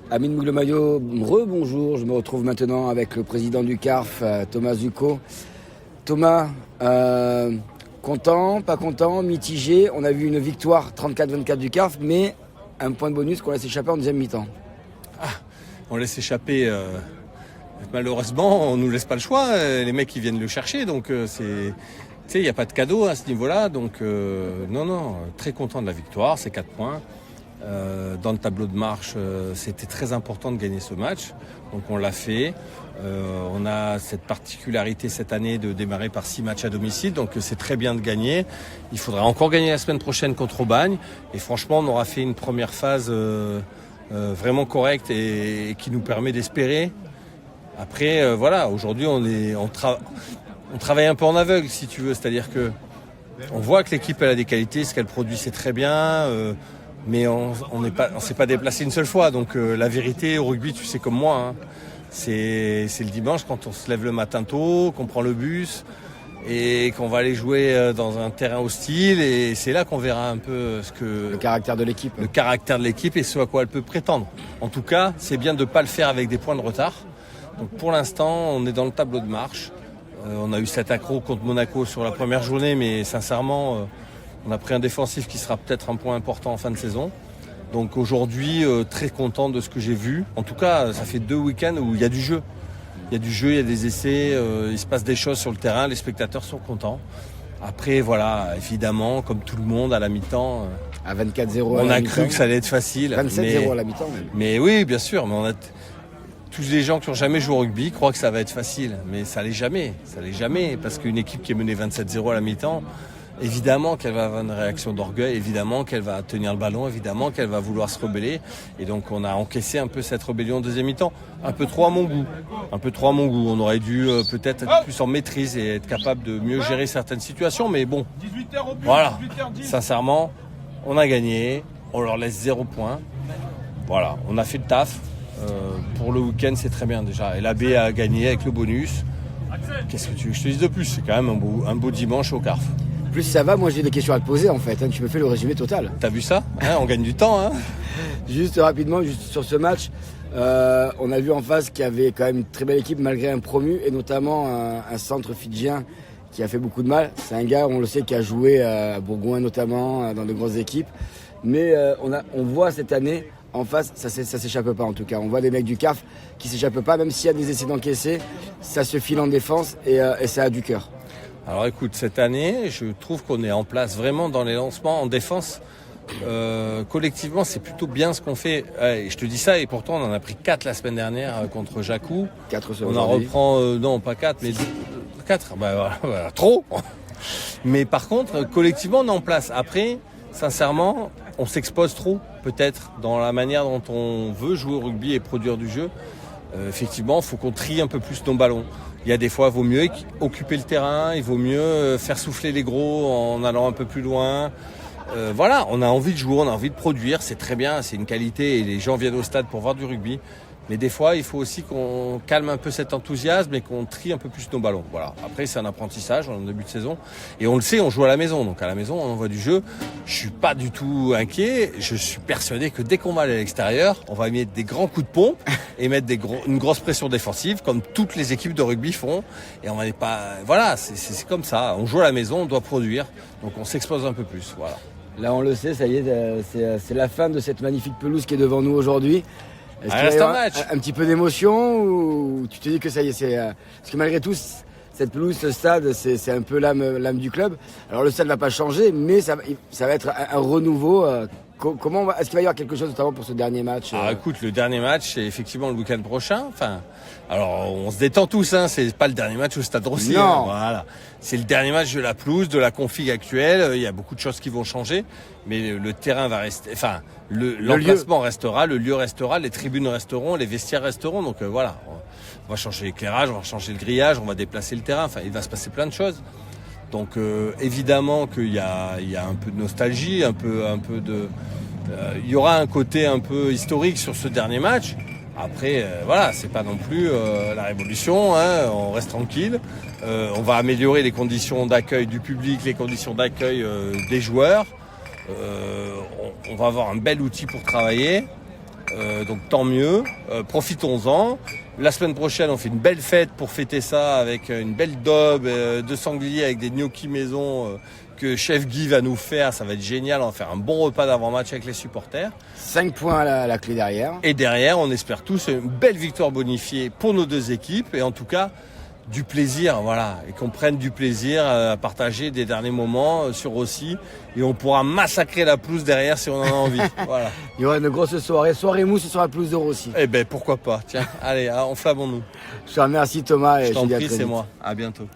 Amine Mouglemaillot, rebonjour. Je me retrouve maintenant avec le président du CARF, Thomas Zucco. Thomas, content, pas content, mitigé. On a vu une victoire 34-24 du CARF, mais un point de bonus qu'on laisse échapper en deuxième mi-temps. On laisse échapper, malheureusement, on nous laisse pas le choix. Les mecs, ils viennent le chercher, donc il n'y a pas de cadeau à ce niveau-là. Donc, non, très content de la victoire, c'est 4 points. Dans le tableau de marche, c'était très important de gagner ce match, donc on l'a fait. On a cette particularité cette année de démarrer par 6 matchs à domicile, donc c'est très bien de gagner. Il faudra encore gagner la semaine prochaine contre Aubagne, et franchement on aura fait une première phase vraiment correcte et qui nous permet d'espérer. Après voilà, aujourd'hui on travaille un peu en aveugle si tu veux, c'est-à-dire que on voit que l'équipe elle a des qualités, ce qu'elle produit c'est très bien. Mais on s'est pas déplacé une seule fois. Donc la vérité au rugby, tu sais comme moi, hein, c'est le dimanche quand on se lève le matin tôt, qu'on prend le bus et qu'on va aller jouer dans un terrain hostile. Et c'est là qu'on verra un peu le caractère de l'équipe. Le caractère de l'équipe et ce à quoi elle peut prétendre. En tout cas, c'est bien de ne pas le faire avec des points de retard. Donc pour l'instant, on est dans le tableau de marche. On a eu cet accro contre Monaco sur la première journée, mais sincèrement... on a pris un défensif qui sera peut-être un point important en fin de saison. Donc aujourd'hui, très content de ce que j'ai vu. En tout cas, ça fait 2 week-ends où il y a du jeu. Il y a du jeu, il y a des essais, il se passe des choses sur le terrain, les spectateurs sont contents. Après, voilà, évidemment, comme tout le monde, à la mi-temps... à 24-0 on a cru que ça allait être facile. 27-0 à la mi-temps même. Mais oui, bien sûr, mais tous les gens qui n'ont jamais joué au rugby croient que ça va être facile. Mais ça l'est jamais. Ça l'est jamais, parce qu'une équipe qui est menée 27-0 à la mi-temps... évidemment qu'elle va avoir une réaction d'orgueil, évidemment qu'elle va tenir le ballon, évidemment qu'elle va vouloir se rebeller. Et donc on a encaissé un peu cette rébellion en deuxième mi-temps. Un peu trop à mon goût. On aurait dû peut-être être plus en maîtrise et être capable de mieux gérer certaines situations. Mais bon, voilà. Sincèrement, on a gagné. On leur laisse 0 point. Voilà, on a fait le taf. Pour le week-end, c'est très bien déjà. Et la B a gagné avec le bonus. Qu'est-ce que tu veux que je te dise de plus? C'est quand même un beau dimanche au CARF. Plus ça va, moi j'ai des questions à te poser en fait, tu me fais le résumé total. T'as vu ça, on gagne du temps. Juste rapidement, juste sur ce match, on a vu en face qu'il y avait quand même une très belle équipe malgré un promu, et notamment un centre fidjien qui a fait beaucoup de mal. C'est un gars, on le sait, qui a joué à Bourgoin notamment, dans de grosses équipes. Mais on voit cette année, en face, ça s'échappe pas en tout cas. On voit des mecs du CAF qui s'échappent pas, même s'il y a des essais d'encaisser, ça se file en défense et ça a du cœur. Alors écoute, cette année, je trouve qu'on est en place vraiment dans les lancements en défense. Collectivement, c'est plutôt bien ce qu'on fait. Et je te dis ça, et pourtant on en a pris 4 la semaine dernière contre Jacou. 4 sur on en reprend, non pas 4, mais 4. Voilà, trop. Mais par contre, collectivement, on est en place. Après, sincèrement, on s'expose trop, peut-être, dans la manière dont on veut jouer au rugby et produire du jeu. Effectivement, il faut qu'on trie un peu plus nos ballons. Il y a des fois, il vaut mieux occuper le terrain, il vaut mieux faire souffler les gros en allant un peu plus loin. Voilà, on a envie de jouer, on a envie de produire, c'est très bien, c'est une qualité et les gens viennent au stade pour voir du rugby. Mais des fois, il faut aussi qu'on calme un peu cet enthousiasme et qu'on trie un peu plus nos ballons. Voilà. Après, c'est un apprentissage en début de saison. Et on le sait, on joue à la maison. Donc à la maison, on envoie du jeu. Je suis pas du tout inquiet. Je suis persuadé que dès qu'on va aller à l'extérieur, on va mettre des grands coups de pompe et mettre une grosse pression défensive, comme toutes les équipes de rugby font. Et on va pas, voilà, c'est comme ça. On joue à la maison, on doit produire. Donc on s'expose un peu plus. Voilà. Là, on le sait, ça y est, c'est la fin de cette magnifique pelouse qui est devant nous aujourd'hui. Est-ce qu'il y a un petit peu d'émotion ou tu te dis que ça y est, parce que malgré tout, cette pelouse, ce stade, c'est un peu l'âme du club. Alors le stade ne va pas changer, mais ça va être un renouveau. Est-ce qu'il va y avoir quelque chose notamment pour ce dernier match Écoute, le dernier match, c'est effectivement le week-end prochain. Enfin, alors on se détend tous, c'est pas le dernier match au Stade Rossi. Non. Voilà. C'est le dernier match de la pelouse, de la config actuelle. Il y a beaucoup de choses qui vont changer, mais le terrain va rester. Enfin, l'emplacement restera, le lieu restera, les tribunes resteront, les vestiaires resteront. Donc voilà, on va changer l'éclairage, on va changer le grillage, on va déplacer le terrain. Enfin, il va se passer plein de choses. Donc évidemment qu'il y a un peu de nostalgie, un peu de. Il y aura un côté un peu historique sur ce dernier match. Après, voilà, c'est pas non plus la révolution. On reste tranquille. On va améliorer les conditions d'accueil du public, les conditions d'accueil des joueurs. On va avoir un bel outil pour travailler. Donc tant mieux, profitons-en. La semaine prochaine, on fait une belle fête pour fêter ça avec une belle daube de sanglier avec des gnocchis maison que Chef Guy va nous faire. Ça va être génial, on va faire un bon repas d'avant-match avec les supporters. 5 points à la clé derrière. Et derrière, on espère tous une belle victoire bonifiée pour nos deux équipes et en tout cas du plaisir, voilà, et qu'on prenne du plaisir à partager des derniers moments sur Rossi et on pourra massacrer la pelouse derrière si on en a envie. Voilà. Il y aura une grosse soirée mousse sur la pelouse de Rossi. Eh ben pourquoi pas, tiens, allez, enflammons-nous. Je te remercie Thomas et Je je t'en te dis à prie, très c'est vite. moi, à bientôt.